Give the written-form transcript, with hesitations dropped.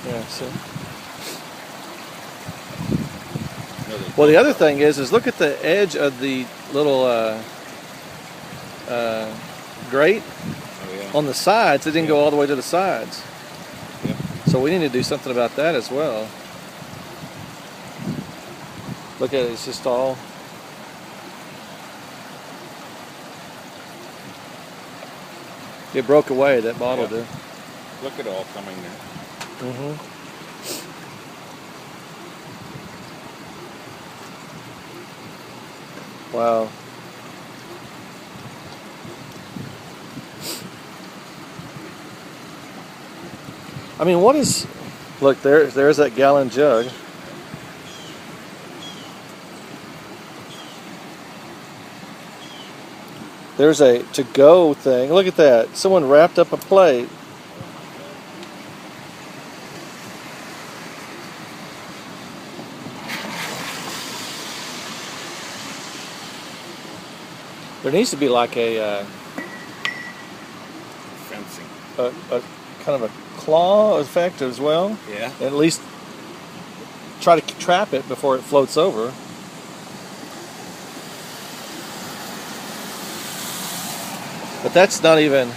Yeah, see. No, Well, the other thing is look at the edge of the little grate oh yeah. on the sides. It didn't Yeah. go all the way to the sides. Yep. So we need to do something about that as well. Look at it, it's just all. It broke away, that bottle Yeah. did. Look at all coming there. Mm-hmm. Wow. I mean, what is... Look, there's that gallon jug. There's a to-go thing. Look at that. Someone wrapped up a plate. There needs to be like a Fencing. a kind of a claw effect as well. Yeah. At least try to trap it before it floats over. But that's not even...